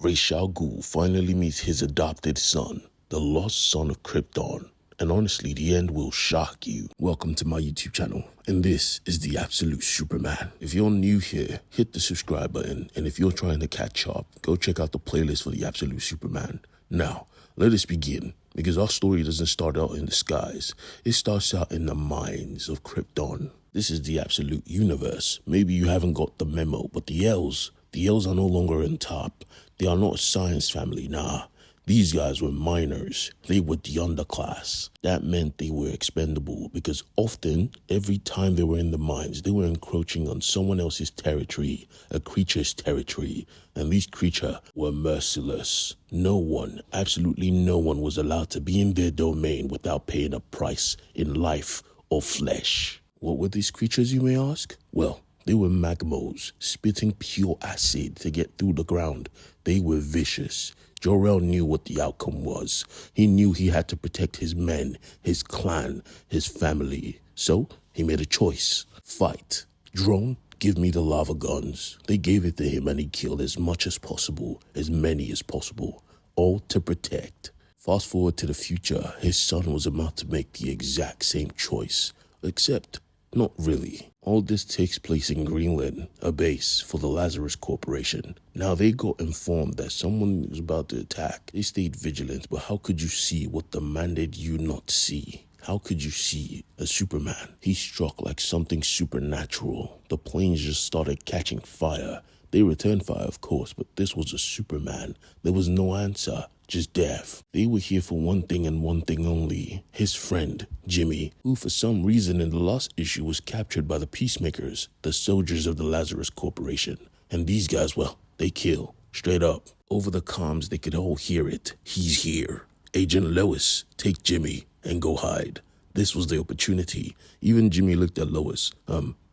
Ghul finally meets his adopted son, the lost son of Krypton. And honestly, the end will shock you. Welcome to my YouTube channel, and this is the Absolute Superman. If you're new here, hit the subscribe button, and if you're trying to catch up, go check out the playlist for the Absolute Superman. Now, let us begin, because our story doesn't start out in the skies. It starts out in the minds of Krypton. This is the Absolute Universe. Maybe you haven't got the memo, but the L's are no longer on top. They are not a science family, nah. These guys were miners. They were the underclass. That meant they were expendable because often, every time they were in the mines, they were encroaching on someone else's territory, a creature's territory, and these creatures were merciless. No one, absolutely no one was allowed to be in their domain without paying a price in life or flesh. What were these creatures, you may ask? Well, they were magmos, spitting pure acid to get through the ground. They were vicious. Jor-El knew what the outcome was. He knew he had to protect his men, his clan, his family. So he made a choice. Fight. Drone, give me the lava guns. They gave it to him and he killed as much as possible, as many as possible, all to protect. Fast forward to the future, his son was about to make the exact same choice, except not really. All this takes place in Greenland, a base for the Lazarus Corporation. Now they got informed that someone was about to attack. They stayed vigilant, but how could you see what demanded you not see? How could you see a Superman? He struck like something supernatural. The planes just started catching fire. They returned fire, of course, but this was a Superman. There was no answer, just death. They were here for one thing and one thing only. His friend, Jimmy, who for some reason in the last issue was captured by the Peacemakers, the soldiers of the Lazarus Corporation. And these guys, well, they kill, straight up. Over the comms, they could all hear it. He's here. Agent Lois, take Jimmy and go hide. This was the opportunity. Even Jimmy looked at Lois.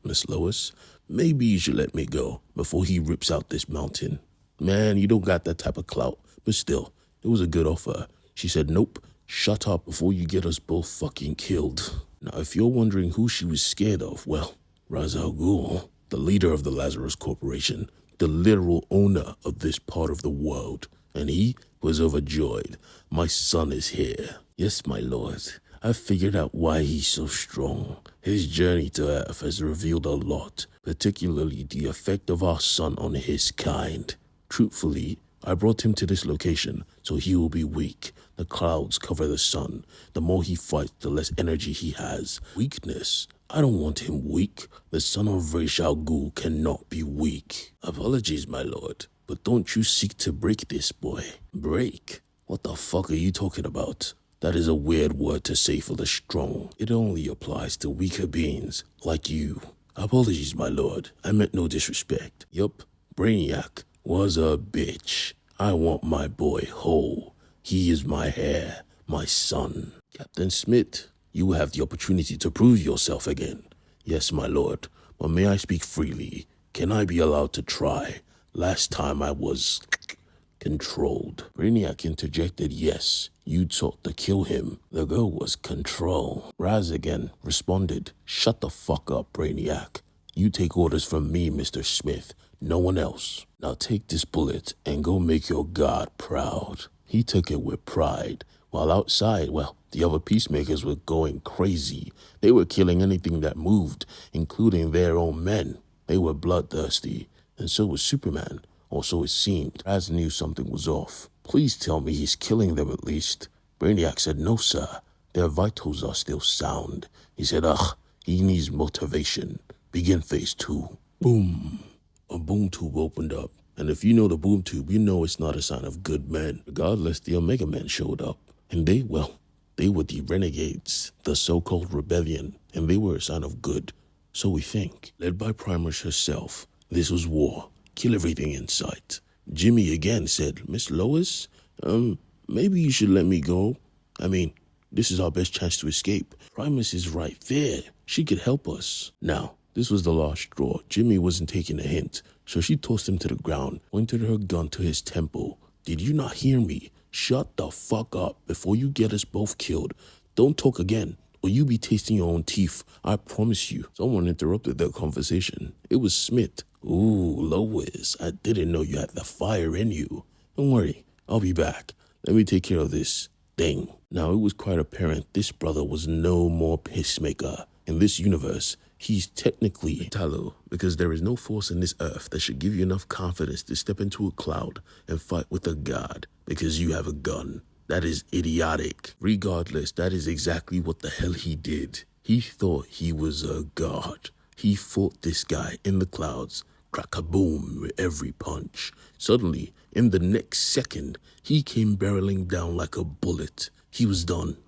Miss Lois, maybe you should let me go before he rips out this mountain. Man, you don't got that type of clout, but still, it was a good offer. She said, nope, shut up before you get us both fucking killed. Now, if you're wondering who she was scared of, well, Ra's al Ghul, the leader of the Lazarus Corporation, the literal owner of this part of the world, and he was overjoyed. My son is here. Yes, my lord. I figured out why he's so strong. His journey to Earth has revealed a lot, particularly the effect of our son on his kind. Truthfully, I brought him to this location, so he will be weak. The clouds cover the sun. The more he fights, the less energy he has. Weakness? I don't want him weak. The son of Ra's al Ghul cannot be weak. Apologies, my lord, but don't you seek to break this boy. Break? What the fuck are you talking about? That is a weird word to say for the strong. It only applies to weaker beings like you. Apologies, my lord. I meant no disrespect. Yup, Brainiac was a bitch. I want my boy whole. He is my heir, my son. Captain Smith, you will have the opportunity to prove yourself again. Yes, my lord, but may I speak freely? Can I be allowed to try? Last time I was controlled. Brainiac interjected, yes, you sought to kill him. The goal was control. Raz again responded, shut the fuck up, Brainiac. You take orders from me, Mr. Smith, no one else. Now take this bullet and go make your god proud. He took it with pride. While outside, well, the other Peacemakers were going crazy. They were killing anything that moved, including their own men. They were bloodthirsty, and so was Superman. Or so it seemed. Raz knew something was off. Please tell me he's killing them at least. Brainiac said, no, sir. Their vitals are still sound. He said, he needs motivation. Begin phase 2. Boom. A boom tube opened up. And if you know the boom tube, you know it's not a sign of good men. Regardless, the Omega Men showed up. And they were the renegades, the so-called rebellion. And they were a sign of good. So we think. Led by Primus herself, this was war. Kill everything in sight. Jimmy again said, Miss Lois, maybe you should let me go. I mean, this is our best chance to escape. Primus is right there. She could help us. Now, this was the last straw. Jimmy wasn't taking a hint, so she tossed him to the ground, pointed her gun to his temple. Did you not hear me? Shut the fuck up before you get us both killed. Don't talk again, or you be tasting your own teeth. I promise you. Someone interrupted their conversation. It was Smith. Ooh, Lois, I didn't know you had the fire in you. Don't worry, I'll be back. Let me take care of this thing. Now, it was quite apparent this brother was no more peacemaker. In this universe, he's technically a Tallow, because there is no force in this earth that should give you enough confidence to step into a cloud and fight with a god because you have a gun. That is idiotic. Regardless, that is exactly what the hell he did. He thought he was a god. He fought this guy in the clouds, crack-a-boom with every punch. Suddenly, in the next second, he came barreling down like a bullet. He was done.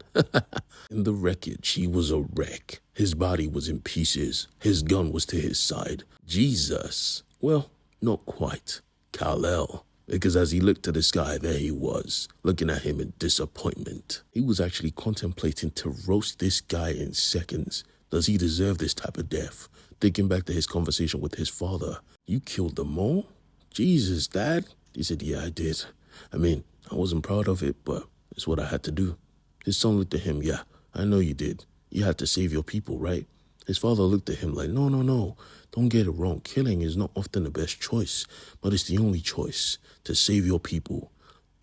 In the wreckage, he was a wreck. His body was in pieces. His gun was to his side. Jesus. Well, not quite. Kal-El. Because as he looked to the sky, there he was, looking at him in disappointment. He was actually contemplating to roast this guy in seconds. Does he deserve this type of death? Thinking back to his conversation with his father. You killed them all? Jesus, Dad? He said, yeah, I did. I mean, I wasn't proud of it, but it's what I had to do. His son looked at him, yeah, I know you did. You had to save your people, right? His father looked at him like, no. Don't get it wrong. Killing is not often the best choice, but it's the only choice to save your people.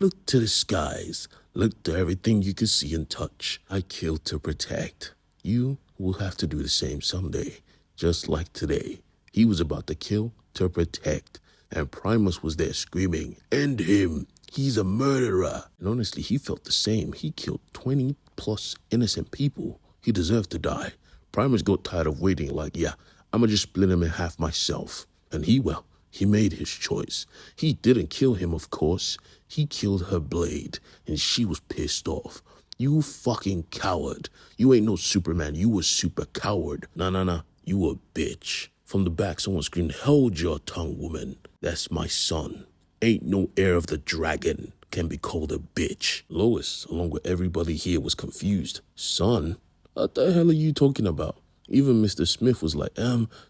Look to the skies. Look to everything you can see and touch. I killed to protect. You will have to do the same someday, just like today. He was about to kill to protect, and Primus was there screaming, end him. He's a murderer. And honestly, he felt the same. He killed 20 plus innocent people. He deserved to die. Primus got tired of waiting like, yeah, I'm gonna just split him in half myself. And he made his choice. He didn't kill him, of course. He killed her blade, and she was pissed off. You fucking coward. You ain't no Superman. You a super coward. Nah. You a bitch. From the back, someone screamed, hold your tongue, woman. That's my son. Ain't no heir of the dragon can be called a bitch. Lois, along with everybody here, was confused. Son? What the hell are you talking about? Even Mr. Smith was like,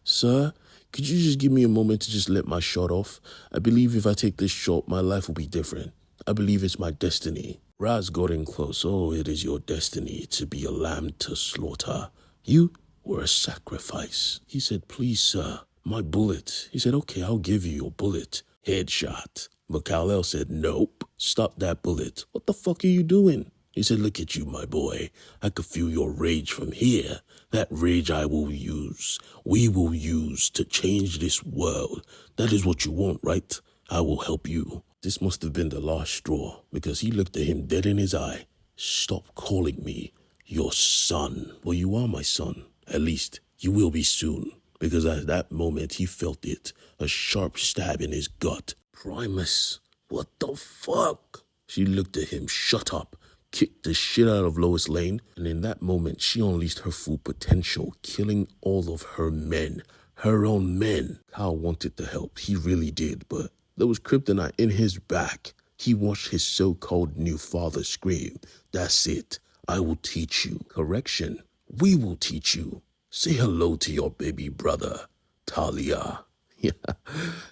sir, could you just give me a moment to just let my shot off? I believe if I take this shot, my life will be different. I believe it's my destiny. Raz got in close. Oh, it is your destiny to be a lamb to slaughter. You were a sacrifice. He said, please, sir, my bullet. He said, okay, I'll give you your bullet. Headshot. But Kal-El said, nope, stop that bullet. What the fuck are you doing? He said, look at you, my boy. I could feel your rage from here. That rage I will use. We will use to change this world. That is what you want, right? I will help you. This must have been the last straw, because he looked at him dead in his eye. Stop calling me your son. Well, you are my son. At least you will be soon. Because at that moment he felt it. A sharp stab in his gut. Primus, what the fuck? She looked at him, shut up, kicked the shit out of Lois Lane, and in that moment she unleashed her full potential, killing all of her men, her own men. Kal wanted to help, he really did, but there was kryptonite in his back. He watched his so-called new father scream, that's it, I will teach you. Correction, we will teach you. Say hello to your baby brother, Talia.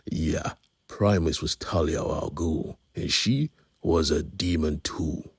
Yeah. Primus was Talia al Ghul, and she was a demon too.